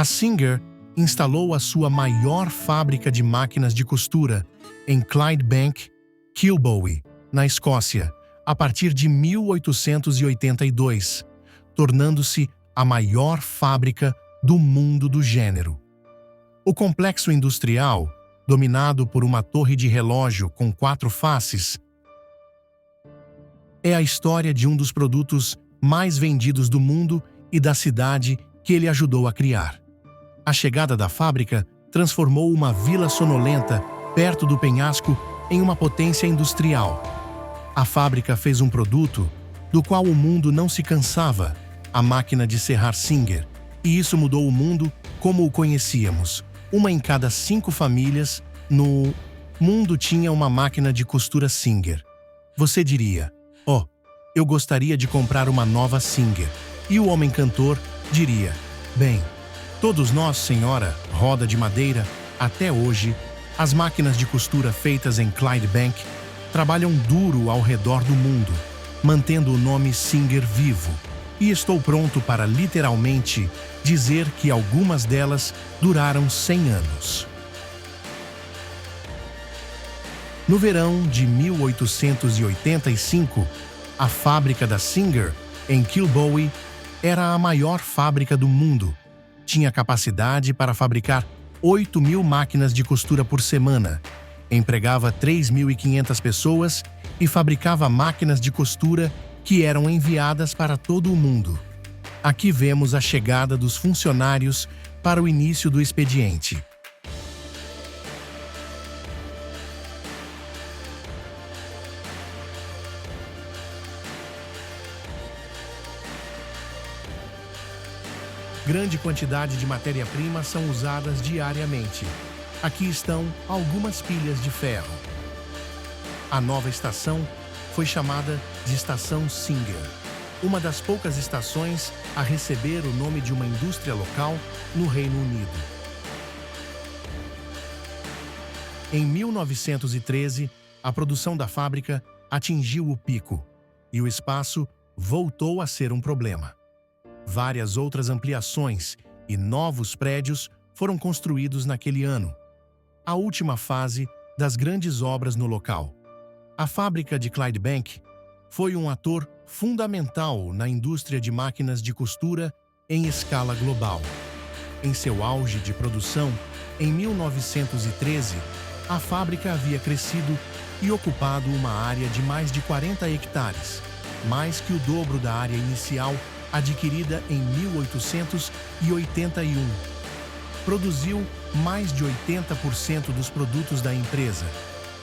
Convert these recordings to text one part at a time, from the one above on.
A Singer instalou a sua maior fábrica de máquinas de costura em Clydebank, Kilbowie, na Escócia, a partir de 1882, tornando-se a maior fábrica do mundo do gênero. O complexo industrial, dominado por uma torre de relógio com 4 faces, é a história de um dos produtos mais vendidos do mundo e da cidade que ele ajudou a criar. A chegada da fábrica transformou uma vila sonolenta perto do penhasco em uma potência industrial. A fábrica fez um produto do qual o mundo não se cansava, a máquina de serrar Singer, e isso mudou o mundo como o conhecíamos. Uma em cada 5 famílias no mundo tinha uma máquina de costura Singer. Você diria, oh, eu gostaria de comprar uma nova Singer. E o homem cantor diria, bem, todos nós, senhora, roda de madeira, até hoje, as máquinas de costura feitas em Clydebank trabalham duro ao redor do mundo, mantendo o nome Singer vivo. E estou pronto para literalmente dizer que algumas delas duraram 100 anos. No verão de 1885, a fábrica da Singer, em Kilbowie, era a maior fábrica do mundo. Tinha capacidade para fabricar 8.000 máquinas de costura por semana, empregava 3.500 pessoas e fabricava máquinas de costura que eram enviadas para todo o mundo. Aqui vemos a chegada dos funcionários para o início do expediente. Grande quantidade de matéria-prima são usadas diariamente. Aqui estão algumas pilhas de ferro. A nova estação foi chamada de Estação Singer, uma das poucas estações a receber o nome de uma indústria local no Reino Unido. Em 1913, a produção da fábrica atingiu o pico e o espaço voltou a ser um problema. Várias outras ampliações e novos prédios foram construídos naquele ano, a última fase das grandes obras no local. A fábrica de Clydebank foi um ator fundamental na indústria de máquinas de costura em escala global. Em seu auge de produção, em 1913, a fábrica havia crescido e ocupado uma área de mais de 40 hectares, mais que o dobro da área inicial adquirida em 1881. Produziu mais de 80% dos produtos da empresa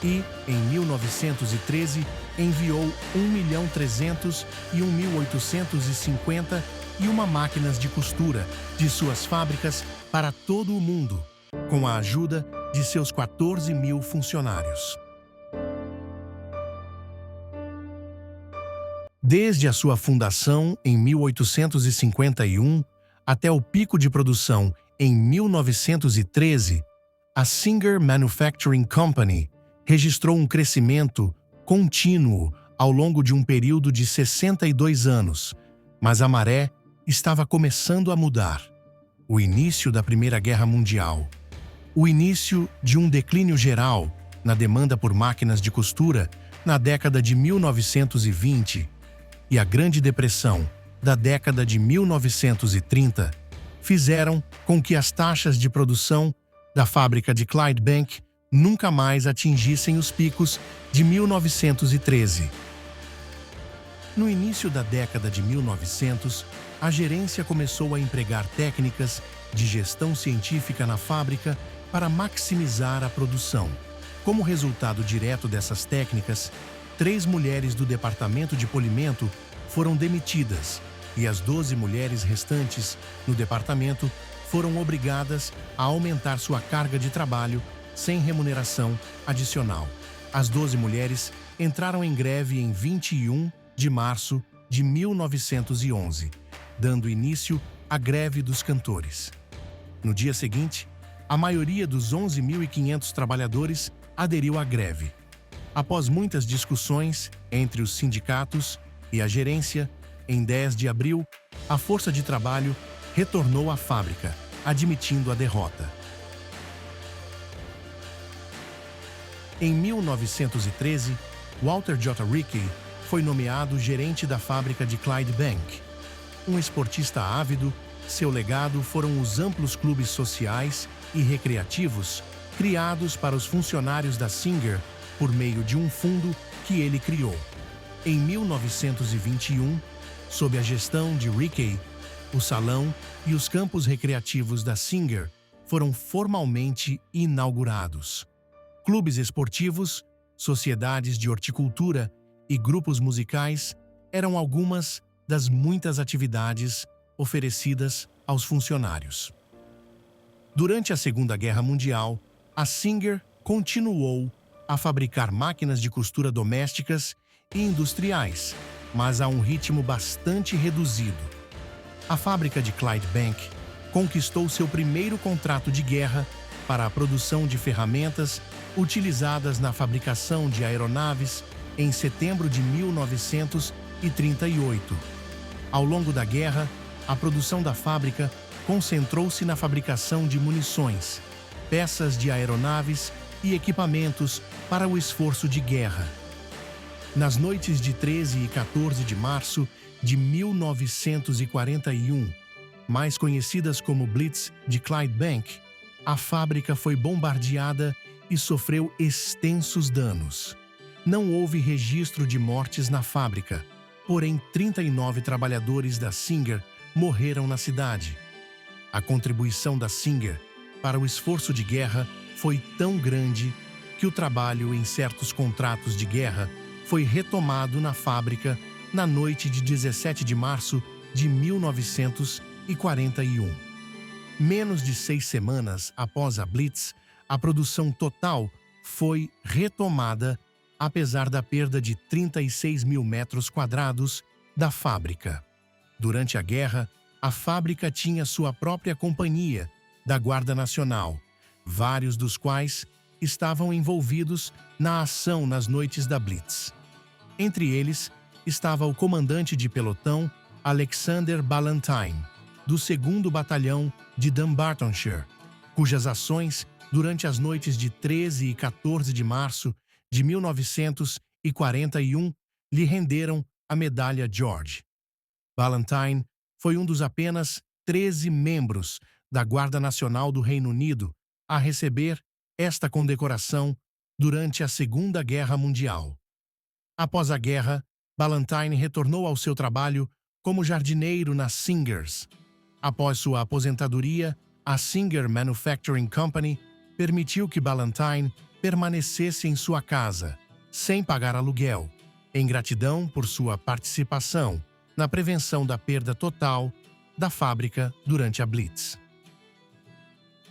e, em 1913, enviou 1.301.851 máquinas de costura de suas fábricas para todo o mundo, com a ajuda de seus 14.000 funcionários. Desde a sua fundação em 1851 até o pico de produção em 1913, a Singer Manufacturing Company registrou um crescimento contínuo ao longo de um período de 62 anos, mas a maré estava começando a mudar. O início da Primeira Guerra Mundial, o início de um declínio geral na demanda por máquinas de costura na década de 1920 e a Grande Depressão da década de 1930 fizeram com que as taxas de produção da fábrica de Clydebank nunca mais atingissem os picos de 1913. No início da década de 1900, a gerência começou a empregar técnicas de gestão científica na fábrica para maximizar a produção. Como resultado direto dessas técnicas, 3 mulheres do departamento de polimento foram demitidas e as 12 mulheres restantes no departamento foram obrigadas a aumentar sua carga de trabalho sem remuneração adicional. As 12 mulheres entraram em greve em 21 de março de 1911, dando início à greve dos cantores. No dia seguinte, a maioria dos 11.500 trabalhadores aderiu à greve. Após muitas discussões entre os sindicatos e a gerência, em 10 de abril, a força de trabalho retornou à fábrica admitindo a derrota. Em 1913, Walter J. Rickey foi nomeado gerente da fábrica de Clydebank. Um esportista ávido, seu legado foram os amplos clubes sociais e recreativos criados para os funcionários da Singer por meio de um fundo que ele criou. Em 1921, sob a gestão de Rickey, o salão e os campos recreativos da Singer foram formalmente inaugurados. Clubes esportivos, sociedades de horticultura e grupos musicais eram algumas das muitas atividades oferecidas aos funcionários. Durante a Segunda Guerra Mundial, a Singer continuou a fabricar máquinas de costura domésticas e industriais, mas a um ritmo bastante reduzido. A fábrica de Clydebank conquistou seu primeiro contrato de guerra para a produção de ferramentas utilizadas na fabricação de aeronaves em setembro de 1938. Ao longo da guerra, a produção da fábrica concentrou-se na fabricação de munições, peças de aeronaves e equipamentos para o esforço de guerra. Nas noites de 13 e 14 de março de 1941, mais conhecidas como Blitz de Clydebank, a fábrica foi bombardeada e sofreu extensos danos. Não houve registro de mortes na fábrica, porém 39 trabalhadores da Singer morreram na cidade. A contribuição da Singer para o esforço de guerra foi tão grande que o trabalho em certos contratos de guerra foi retomado na fábrica na noite de 17 de março de 1941. Menos de 6 semanas após a Blitz, a produção total foi retomada, apesar da perda de 36 mil metros quadrados da fábrica. Durante a guerra, a fábrica tinha sua própria companhia da Guarda Nacional, vários dos quais estavam envolvidos na ação nas noites da Blitz. Entre eles estava o comandante de pelotão Alexander Ballantyne, do 2º Batalhão de Dumbartonshire, cujas ações, durante as noites de 13 e 14 de março de 1941, lhe renderam a Medalha George. Ballantyne foi um dos apenas 13 membros da Guarda Nacional do Reino Unido a receber esta condecoração durante a Segunda Guerra Mundial. Após a guerra, Ballantyne retornou ao seu trabalho como jardineiro na Singers. Após sua aposentadoria, a Singer Manufacturing Company permitiu que Ballantyne permanecesse em sua casa, sem pagar aluguel, em gratidão por sua participação na prevenção da perda total da fábrica durante a Blitz.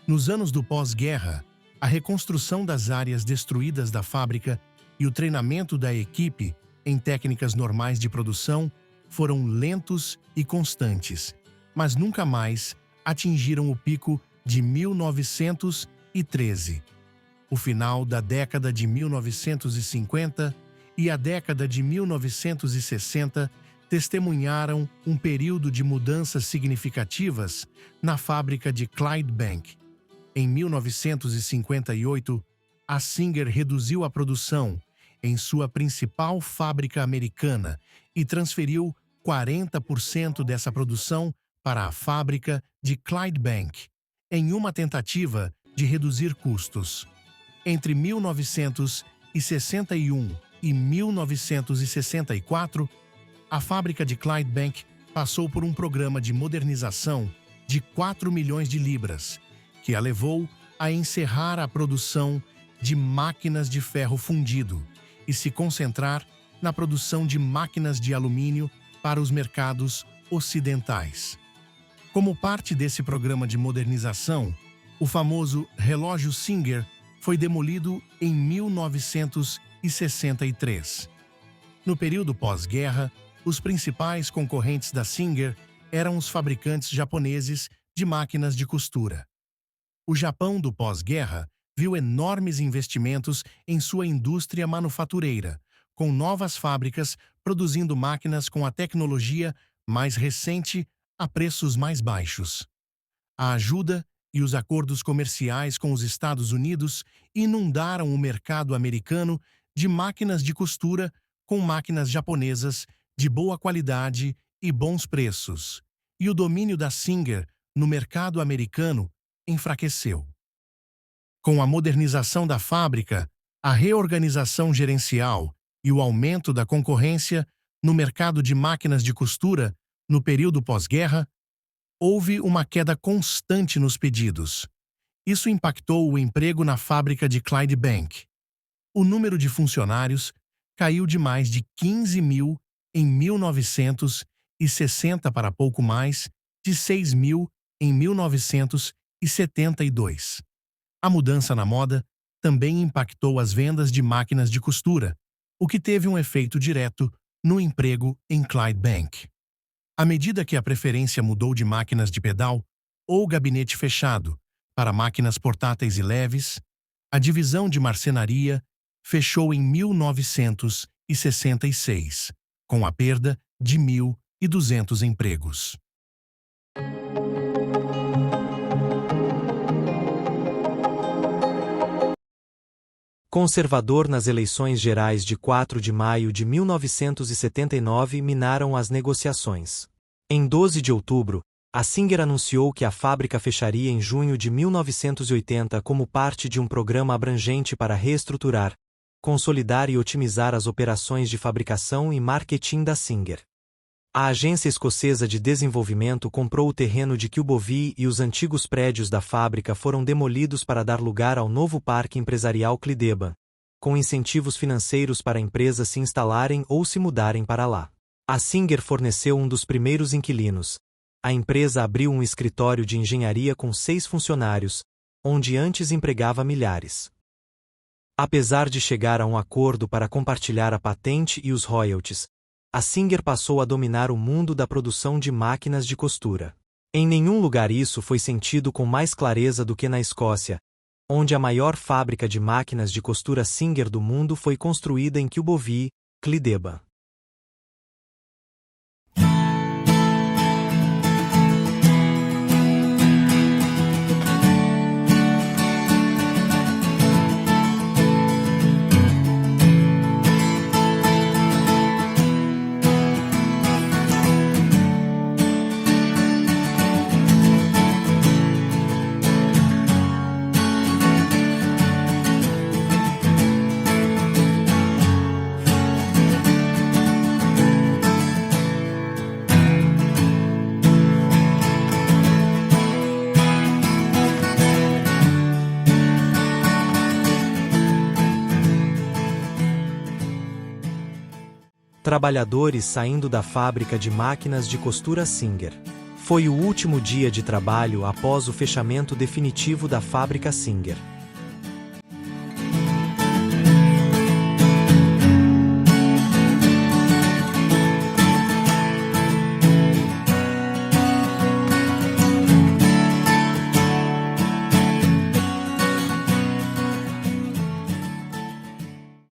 Nos anos do pós-guerra, a reconstrução das áreas destruídas da fábrica e o treinamento da equipe em técnicas normais de produção foram lentos e constantes, mas nunca mais atingiram o pico de 1913. O final da década de 1950 e a década de 1960 testemunharam um período de mudanças significativas na fábrica de Clydebank. Em 1958, a Singer reduziu a produção em sua principal fábrica americana e transferiu 40% dessa produção para a fábrica de Clydebank, em uma tentativa de reduzir custos. Entre 1961 e 1964, a fábrica de Clydebank passou por um programa de modernização de 4 milhões de libras, que a levou a encerrar a produção de máquinas de ferro fundido e se concentrar na produção de máquinas de alumínio para os mercados ocidentais. Como parte desse programa de modernização, o famoso relógio Singer foi demolido em 1963. No período pós-guerra, os principais concorrentes da Singer eram os fabricantes japoneses de máquinas de costura. O Japão do pós-guerra viu enormes investimentos em sua indústria manufatureira, com novas fábricas produzindo máquinas com a tecnologia mais recente a preços mais baixos. A ajuda e os acordos comerciais com os Estados Unidos inundaram o mercado americano de máquinas de costura com máquinas japonesas de boa qualidade e bons preços, e o domínio da Singer no mercado americano enfraqueceu. Com a modernização da fábrica, a reorganização gerencial e o aumento da concorrência no mercado de máquinas de costura no período pós-guerra, houve uma queda constante nos pedidos. Isso impactou o emprego na fábrica de Clydebank. O número de funcionários caiu de mais de 15 mil em 1960 para pouco mais de 6 mil em 1972. A mudança na moda também impactou as vendas de máquinas de costura, o que teve um efeito direto no emprego em Clydebank. À medida que a preferência mudou de máquinas de pedal ou gabinete fechado para máquinas portáteis e leves, a divisão de marcenaria fechou em 1966, com a perda de 1.200 empregos. Conservador nas eleições gerais de 4 de maio de 1979 minaram as negociações. Em 12 de outubro, a Singer anunciou que a fábrica fecharia em junho de 1980 como parte de um programa abrangente para reestruturar, consolidar e otimizar as operações de fabricação e marketing da Singer. A agência escocesa de desenvolvimento comprou o terreno de Kilbovie e os antigos prédios da fábrica foram demolidos para dar lugar ao novo parque empresarial Clydebank, com incentivos financeiros para empresas se instalarem ou se mudarem para lá. A Singer forneceu um dos primeiros inquilinos. A empresa abriu um escritório de engenharia com 6 funcionários, onde antes empregava milhares. Apesar de chegar a um acordo para compartilhar a patente e os royalties, a Singer passou a dominar o mundo da produção de máquinas de costura. Em nenhum lugar isso foi sentido com mais clareza do que na Escócia, onde a maior fábrica de máquinas de costura Singer do mundo foi construída em Kilbovie, Clydebank. Trabalhadores saindo da fábrica de máquinas de costura Singer. Foi o último dia de trabalho após o fechamento definitivo da fábrica Singer.